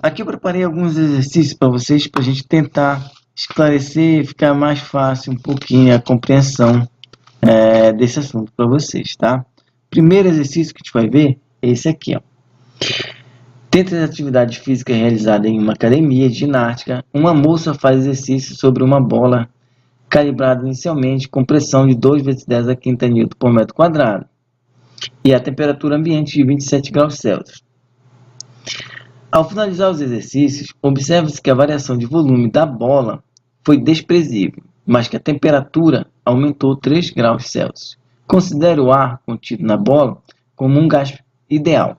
Aqui eu preparei alguns exercícios para vocês, para a gente tentar esclarecer e ficar mais fácil um pouquinho a compreensão desse assunto para vocês, tá? Primeiro exercício que a gente vai ver é esse aqui, ó. Dentre as atividades físicas realizadas em uma academia de ginástica, uma moça faz exercício sobre uma bola calibrada inicialmente com pressão de 2 vezes 10 a quinta Newton por metro quadrado e a temperatura ambiente de 27 graus Celsius. Ao finalizar os exercícios, observa-se que a variação de volume da bola foi desprezível, mas que a temperatura aumentou 3 graus Celsius. Considere o ar contido na bola como um gás ideal.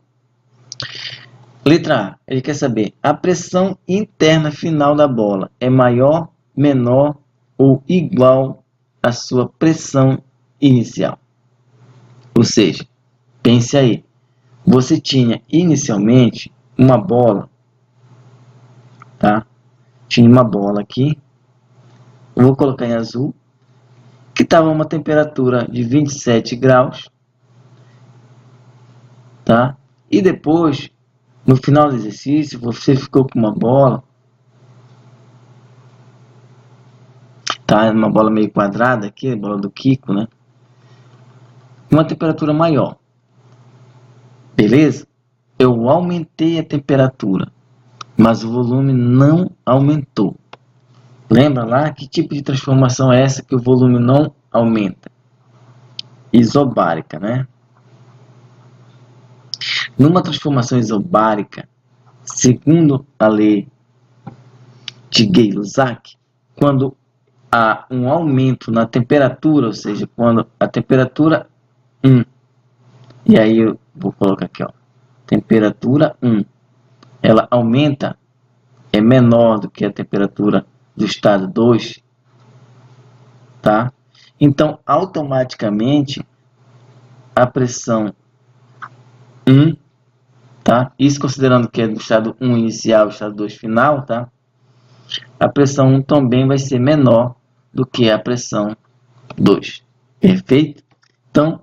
Letra A, ele quer saber, a pressão interna final da bola é maior, menor ou igual à sua pressão inicial? Ou seja, pense aí, você tinha inicialmente uma bola, tá? Tinha uma bola aqui, eu vou colocar em azul, que estava uma temperatura de 27 graus, tá? E depois, no final do exercício, você ficou com uma bola, tá? Uma bola meio quadrada aqui, a bola do Kiko, né? Uma temperatura maior. Beleza? Eu aumentei a temperatura, mas o volume não aumentou. Lembra lá que tipo de transformação é essa que o volume não aumenta? Isobárica, né? Numa transformação isobárica, segundo a lei de Gay-Lussac, quando há um aumento na temperatura, ou seja, quando a temperatura 1, e aí eu vou colocar aqui, ó, temperatura 1, ela aumenta, é menor do que a temperatura do estado 2, tá? Então, automaticamente, a pressão 1, tá? Isso considerando que é do estado 1 inicial e estado 2 final, tá? A pressão 1 também vai ser menor do que a pressão 2. Perfeito? Então,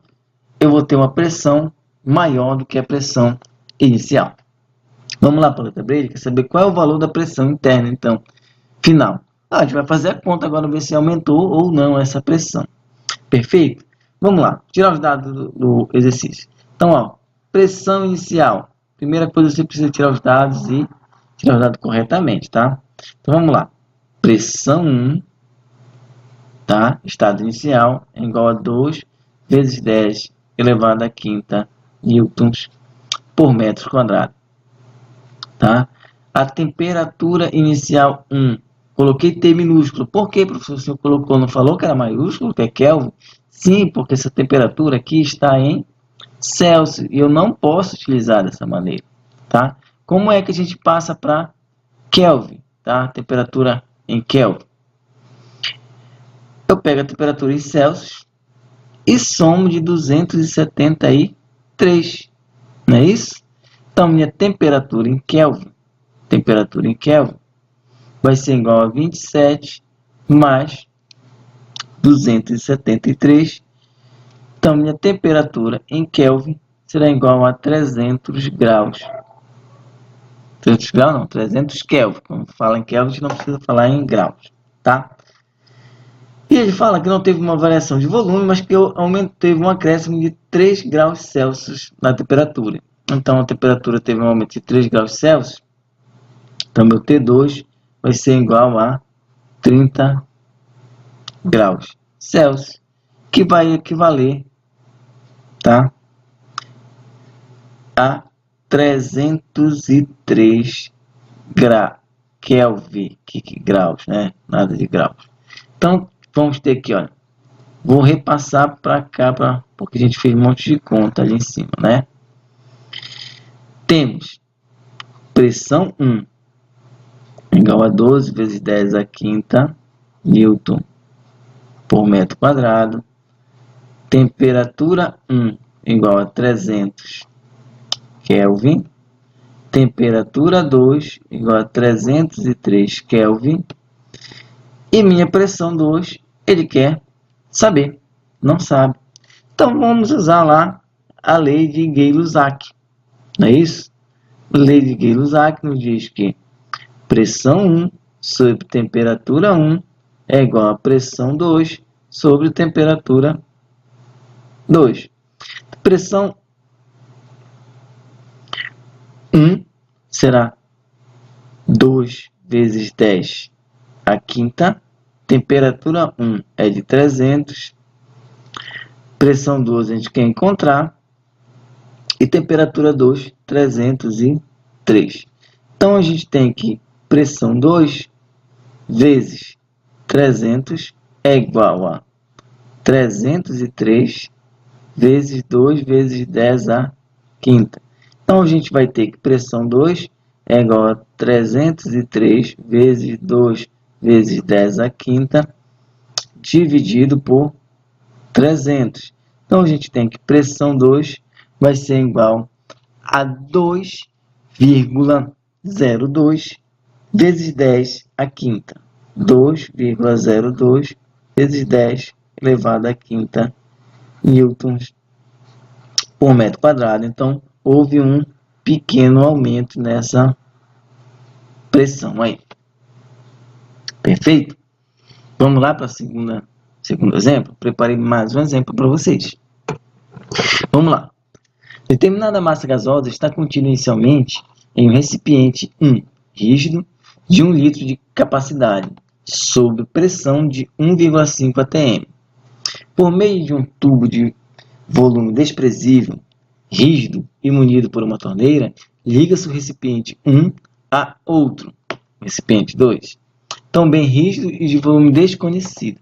eu vou ter uma pressão maior do que a pressão inicial. Vamos lá para a letra B, ele quer saber qual é o valor da pressão interna, então, final. A gente vai fazer a conta agora, ver se aumentou ou não essa pressão. Perfeito? Vamos lá, tirar os dados do exercício. Então, ó, pressão inicial. Primeira coisa, você precisa tirar os dados e tirar os dados corretamente, tá? Então, vamos lá. Pressão 1, tá? Estado inicial é igual a 2 vezes 10 elevado à quinta newtons por metro quadrado, tá? A temperatura inicial 1. Coloquei T minúsculo. Por que, professor, o senhor colocou? Não falou que era maiúsculo, que é Kelvin? Sim, porque essa temperatura aqui está em Celsius e eu não posso utilizar dessa maneira, tá? Como é que a gente passa para Kelvin, tá? Temperatura em Kelvin. Eu pego a temperatura em Celsius e somo de 273, não é isso? Então, minha temperatura em Kelvin vai ser igual a 27 mais 273. Então, minha temperatura em Kelvin será igual a 300 graus. 300 graus não, 300 Kelvin. Quando fala em Kelvin, a gente não precisa falar em graus, tá? E ele fala que não teve uma variação de volume, mas que teve um acréscimo de 3 graus Celsius na temperatura. Então, a temperatura teve um aumento de 3 graus Celsius. Então, meu T2 vai ser igual a 30 graus Celsius, que vai equivaler, tá, a 303 Kelvin, graus, né? Nada de graus. Então, vamos ter aqui, olha, vou repassar para cá, porque a gente fez um monte de conta ali em cima, né? Temos pressão 1 igual a 12 vezes 10 à quinta newton por metro quadrado. Temperatura 1 igual a 300 Kelvin. Temperatura 2 igual a 303 Kelvin. E minha pressão 2, ele quer saber, não sabe. Então, vamos usar lá a lei de Gay-Lussac, não é isso? Lei de Gay-Lussac nos diz que pressão 1 sobre temperatura 1 é igual a pressão 2 sobre temperatura 2. Pressão 1 será 2 vezes 10 a quinta. Temperatura 1 é de 300. Pressão 2 a gente quer encontrar. E temperatura 2, 303. Então, a gente tem que pressão 2 vezes 300 é igual a 303 vezes 2 vezes 10 a quinta. Então, a gente vai ter que pressão 2 é igual a 303 vezes 2 vezes 10 a quinta, dividido por 300. Então, a gente tem que pressão 2 vai ser igual a 2,02 vezes 10 a quinta. 2,02 vezes 10 elevado a quinta newtons por metro quadrado. Então, houve um pequeno aumento nessa pressão aí. Perfeito? Vamos lá para o segundo exemplo? Preparei mais um exemplo para vocês. Vamos lá. Determinada massa gasosa está contida inicialmente em um recipiente rígido de 1 litro de capacidade, sob pressão de 1,5 atm. Por meio de um tubo de volume desprezível, rígido e munido por uma torneira, liga-se o recipiente 1 a outro, recipiente 2, também rígido e de volume desconhecido.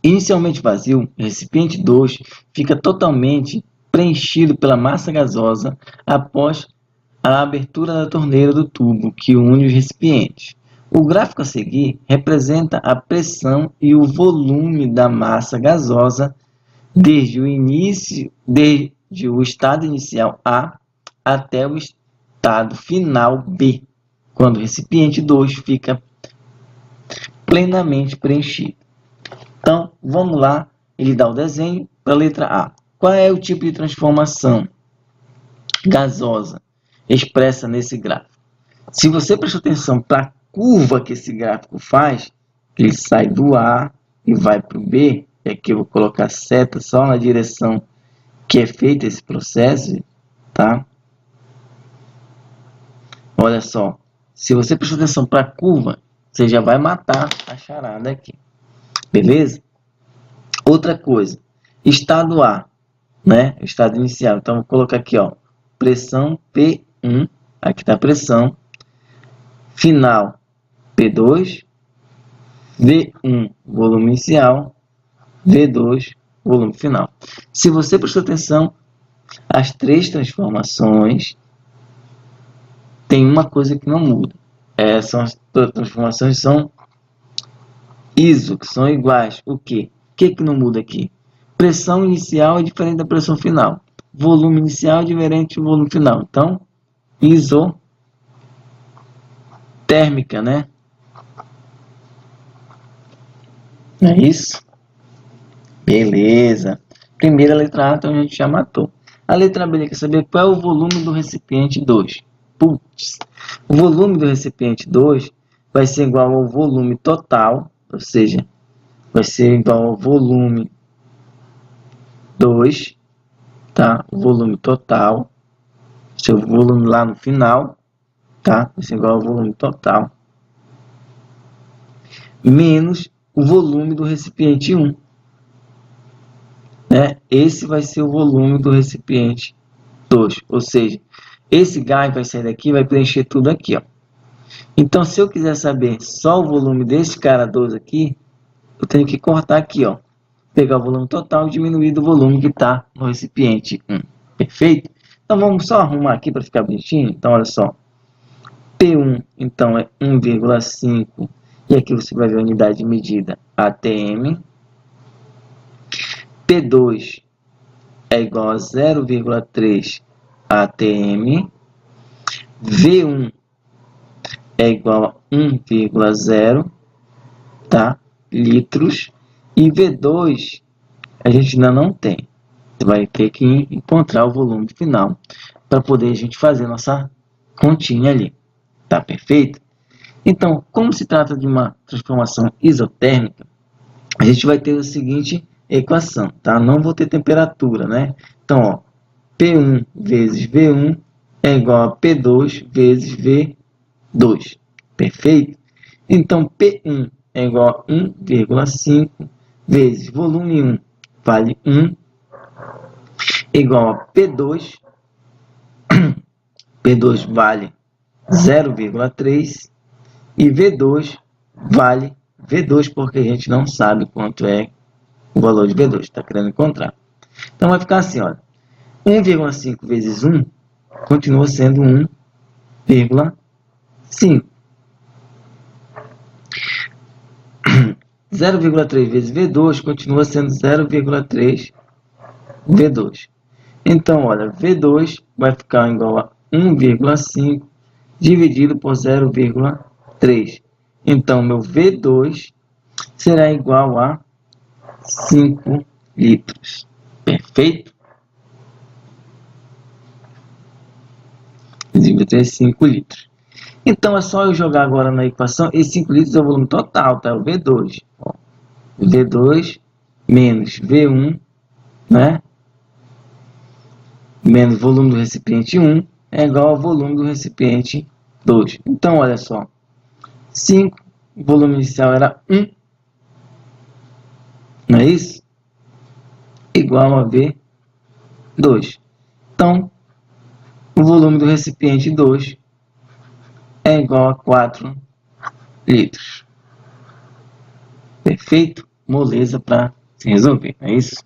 Inicialmente vazio, o recipiente 2 fica totalmente preenchido pela massa gasosa após a abertura da torneira do tubo que une os recipientes. O gráfico a seguir representa a pressão e o volume da massa gasosa desde o estado inicial A até o estado final B, quando o recipiente 2 fica plenamente preenchido. Então, vamos lá, ele dá o desenho para a letra A. Qual é o tipo de transformação gasosa expressa nesse gráfico? Se você prestar atenção para a curva que esse gráfico faz, ele sai do A e vai para o B, e aqui eu vou colocar seta só na direção que é feito esse processo, tá? Olha só, se você prestar atenção para a curva, você já vai matar a charada aqui, beleza? Outra coisa, estado A, né? Estado inicial. Então, vou colocar aqui, ó, pressão P1, aqui está a pressão, final P2, V1, volume inicial, V2, volume final. Se você prestar atenção, as três transformações tem uma coisa que não muda. Essas transformações são ISO, que são iguais. O quê? O que não muda aqui? Pressão inicial é diferente da pressão final. Volume inicial é diferente do volume final. Então, isotérmica, né? Não é isso? Beleza. Primeira letra A, então a gente já matou. A letra B quer saber qual é o volume do recipiente 2. Putz. O volume do recipiente 2 vai ser igual ao volume total, ou seja, vai ser igual ao volume 2, tá? O volume total, seu volume lá no final, tá? Vai ser igual ao volume total, menos o volume do recipiente 1. Né? Esse vai ser o volume do recipiente 2, ou seja, esse gás vai sair daqui e vai preencher tudo aqui, ó. Então, se eu quiser saber só o volume desse cara 2 aqui, eu tenho que cortar aqui, ó. Pegar o volume total e diminuir do volume que está no recipiente 1. Perfeito? Então, vamos só arrumar aqui para ficar bonitinho. Então, olha só. P1, então, é 1,5. E aqui você vai ver a unidade de medida, ATM. P2 é igual a 0,3 ATM. V1 é igual a 1,0, tá? Litros. E V2 a gente ainda não tem. Você vai ter que encontrar o volume final para poder a gente fazer nossa continha ali. Tá perfeito? Então, como se trata de uma transformação isotérmica, a gente vai ter a seguinte equação, tá? Não vou ter temperatura, né? Então, ó, P1 vezes V1 é igual a P2 vezes V2. Perfeito? Então, P1 é igual a 1,5 vezes volume 1 vale 1, igual a P2. P2 vale 0,3 e V2 vale V2 porque a gente não sabe quanto é o valor de V2, está querendo encontrar. Então vai ficar assim, olha, 1,5 vezes 1 continua sendo 1,5. 0,3 vezes V2 continua sendo 0,3 V2. Então, olha, V2 vai ficar igual a 1,5 dividido por 0,3. Então, meu V2 será igual a 5 litros. Perfeito? Devia ter 5 litros. Então, é só eu jogar agora na equação. E 5 litros é o volume total, tá? O V2. Ó, V2 menos V1, né? Menos volume do recipiente 1 é igual ao volume do recipiente 2. Então, olha só. 5, o volume inicial era 1, não é isso? Igual a V2. Então, o volume do recipiente 2 é igual a 4 litros. Perfeito? Moleza para se resolver, não é isso?